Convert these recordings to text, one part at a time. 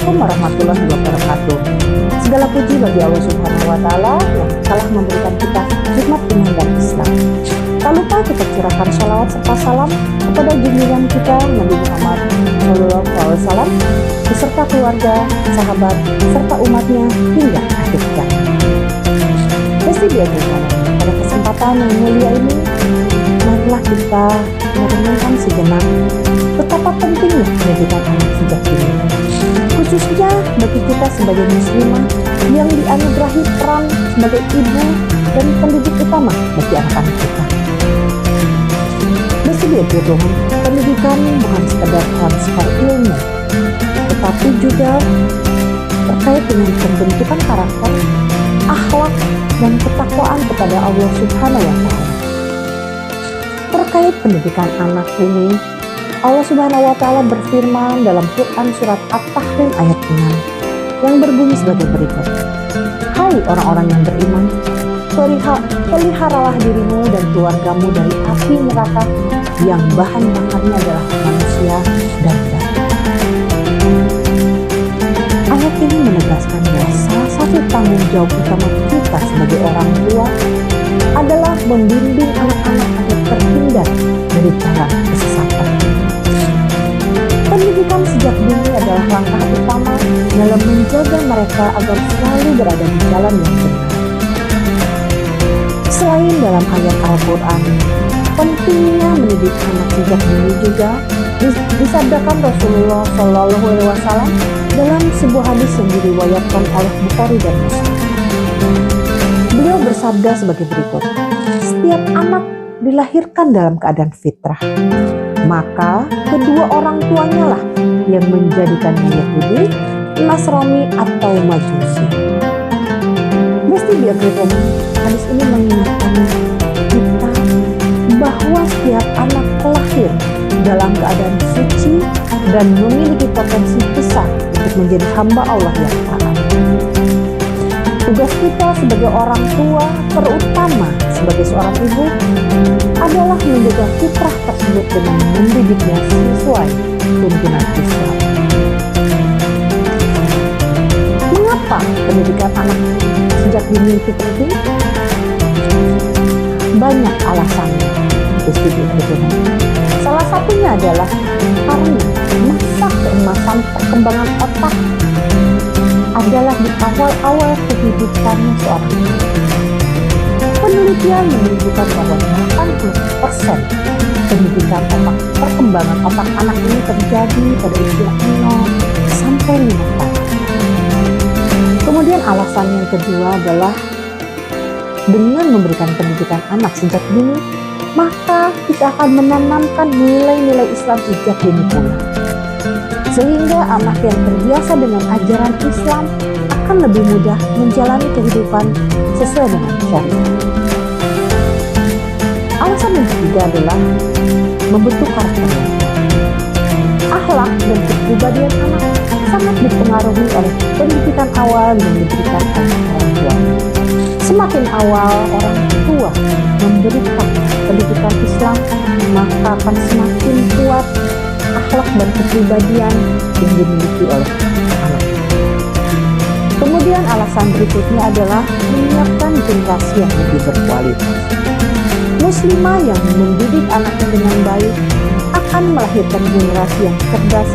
Assalamualaikum warahmatullahi wabarakatuh. Segala puji bagi Allah Subhanahu wa Ta'ala yang telah memberikan kita nikmat iman dan Islam. Tak lupa kita curahkan sholawat serta salam kepada junjungan kita Nabi Muhammad SAW beserta keluarga, sahabat, serta umatnya hingga akhir zaman. Besti biarkan pada kesempatan yang mulia ini, marilah kita merenungkan sejenak betapa pentingnya pendidikan anak sejak dini, khususnya bagi kita sebagai muslimah yang dianugerahi peran sebagai ibu dan pendidik utama bagi anak-anak kita. Betul, pendidikan bukan sekedar transfer ilmu, tetapi juga terkait dengan pembentukan karakter, akhlak, dan ketakwaan kepada Allah Subhanahu wa Ta'ala. Terkait pendidikan anak ini, Allah Subhanahu wa Ta'ala berfirman dalam Quran surat At-Tahrim ayat 6 yang berbunyi sebagai berikut. Hai orang-orang yang beriman, peliharalah dirimu dan keluargamu dari api neraka yang bahan bakarnya adalah manusia dan batu. Ayat ini menegaskan bahwa salah satu tanggung jawab utama kita sebagai orang tua adalah membimbing anak-anak agar terhindar dari cara kesesatan. Pendidikan sejak dini adalah langkah utama dalam menjaga mereka agar selalu berada di jalan yang benar. Selain dalam ayat Al-Quran, pentingnya mendidik anak sejak dini juga disabdakan Rasulullah SAW dalam sebuah hadis yang diriwayatkan oleh Bukhari dan Muslim. Beliau bersabda sebagai berikut, setiap anak dilahirkan dalam keadaan fitrah, maka kedua orang tuanya lah yang menjadikannya Yahudi, Nasrani atau Majusi. Mesti diakhirkan, hadis ini mengingatkan kita bahwa setiap anak terlahir dalam keadaan suci dan memiliki potensi besar untuk menjadi hamba Allah yang taat. Tugas kita sebagai orang tua, terutama sebagai seorang ibu, adalah menjaga fitrah tersebut dengan mendidiknya sesuai tuntunan Islam. Mengapa pendidikan anak sejak dini itu penting? Banyak alasannya. Salah satunya adalah karena masa keemasan perkembangan otak adalah di awal-awal kehidupannya seorang anak. Penelitian menunjukkan bahwa 80% pendidikan otak, perkembangan otak anak ini terjadi pada usia 0 sampai 5 tahun. Kemudian alasan yang kedua adalah dengan memberikan pendidikan anak sejak dini, maka kita akan menanamkan nilai-nilai Islam sejak dini pula. Sehingga anak yang terbiasa dengan ajaran Islam akan lebih mudah menjalani kehidupan sesuai dengan syariat. Alasan yang ketiga adalah membentuk karakter. Akhlak dan kepribadian anak sangat dipengaruhi oleh pendidikan awal yang diberikan oleh orang tua. Semakin awal orang tua memberikan pendidikan Islam, maka akan semakin kuat akhlak dan kepribadian yang dimiliki oleh anak. Kemudian alasan berikutnya adalah menyiapkan generasi yang lebih berkualitas. Muslimah yang mendidik anaknya dengan baik akan melahirkan generasi yang cerdas,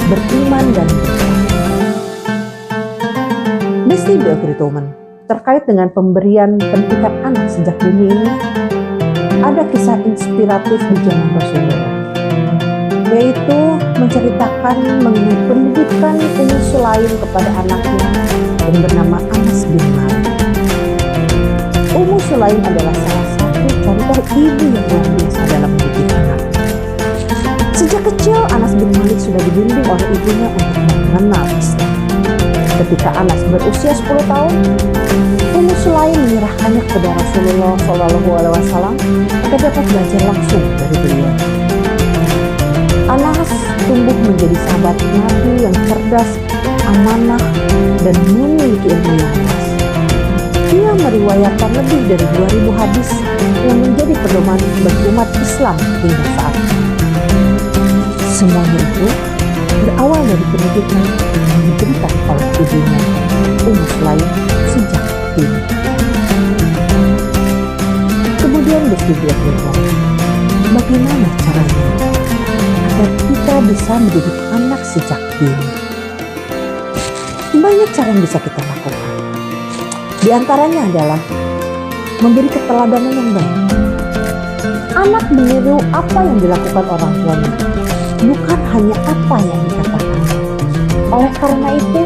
beriman dan bertakwa. Besti Biogritomen terkait dengan pemberian pendidikan anak sejak dini ini, ada kisah inspiratif di zaman Rasulullah, yaitu menceritakan mengenai pendidikan Ummu Sulaim kepada anaknya yang bernama Anas bin Malik. Ummu Sulaim adalah salah satu contoh ibu yang luar biasa dalam mendidik anak. Sejak kecil Anas bin Malik sudah dibimbing oleh ibunya untuk mengenal Islam. Ketika Anas berusia 10 tahun, Ummu Sulaim menyerahkannya kepada Rasulullah SAW agar dapat belajar langsung dari beliau. Anas tumbuh menjadi sahabat Nabi yang cerdas, amanah, dan memiliki ilmu yang luas. Dia meriwayatkan lebih dari 2000 hadis yang menjadi pedoman bagi umat Islam hingga saat ini. Semuanya itu berawal dari pendidikan yang diberikan lain sejak dini. Kemudian Besti berkata, bagaimana caranya agar kita bisa mendidik anak sejak dini? Banyak cara yang bisa kita lakukan. Di antaranya adalah memberi keteladanan yang baik. Anak meniru apa yang dilakukan orang tuanya, bukan hanya apa yang dikatakan. Oleh karena itu,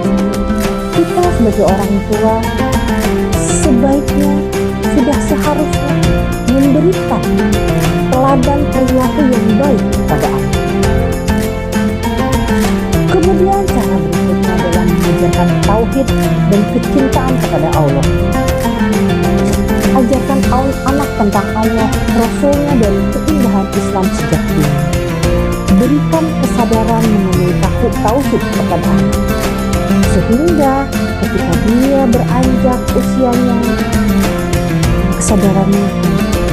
kita sebagai orang tua sebaiknya sudah seharusnya memberikan teladan perilaku yang baik kepada anak. Kemudian cara berikutnya adalah mengajarkan tauhid dan kecintaan kepada Allah. Ajarkan anak tentang Allah, Rasulnya, dan keindahan Islam sejak dini. Berikan kesadaran mengenai tauhid kepada anak, sehingga ketika dia beranjak usianya, kesadarannya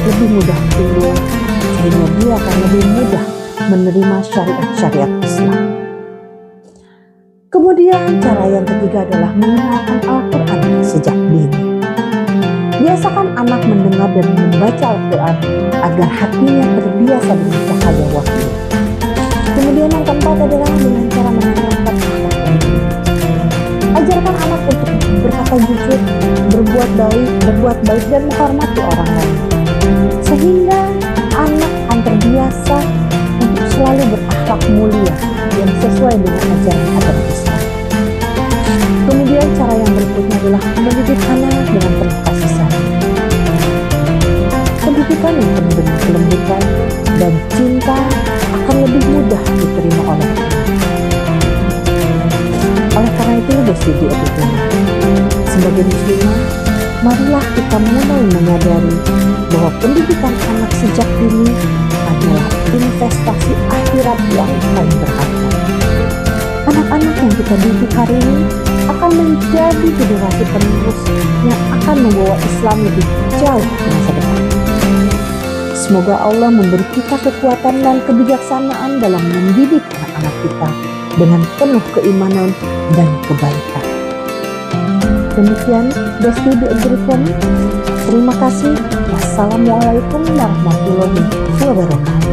lebih mudah timbul, sehingga dia akan lebih mudah menerima syariat-syariat Islam. Kemudian cara yang ketiga adalah mengenalkan Al-Quran sejak dini. Biasakan anak mendengar dan membaca Al-Quran agar hatinya terbiasa dengan cahaya wahyu. Kemudian yang keempat adalah dengan cara menerapkan akhlak yang baik. Ajarkan anak untuk berkata jujur, berbuat baik dan menghormati orang lain, sehingga anak akan terbiasa untuk selalu berakhlak mulia yang sesuai dengan ajaran agama Islam. Kemudian cara yang berikutnya adalah mendidik anak dengan penuh kasih sayang. Pendidikan yang penuh dengan kelembutan dan cinta akan lebih mudah diterima oleh anak. Oleh karena itu, Besti diedukasi. Sebagai muslimah, marilah kita mulai menyadari bahwa pendidikan anak sejak dini adalah investasi akhirat yang paling berharga. Anak-anak yang kita didik hari ini akan menjadi generasi penerus yang akan membawa Islam lebih jauh ke masa depan. Semoga Allah memberi kita kekuatan dan kebijaksanaan dalam mendidik anak-anak kita dengan penuh keimanan dan kebaikan. Demikian Besti diedukasi. Terima kasih. Wassalamualaikum warahmatullahi wabarakatuh.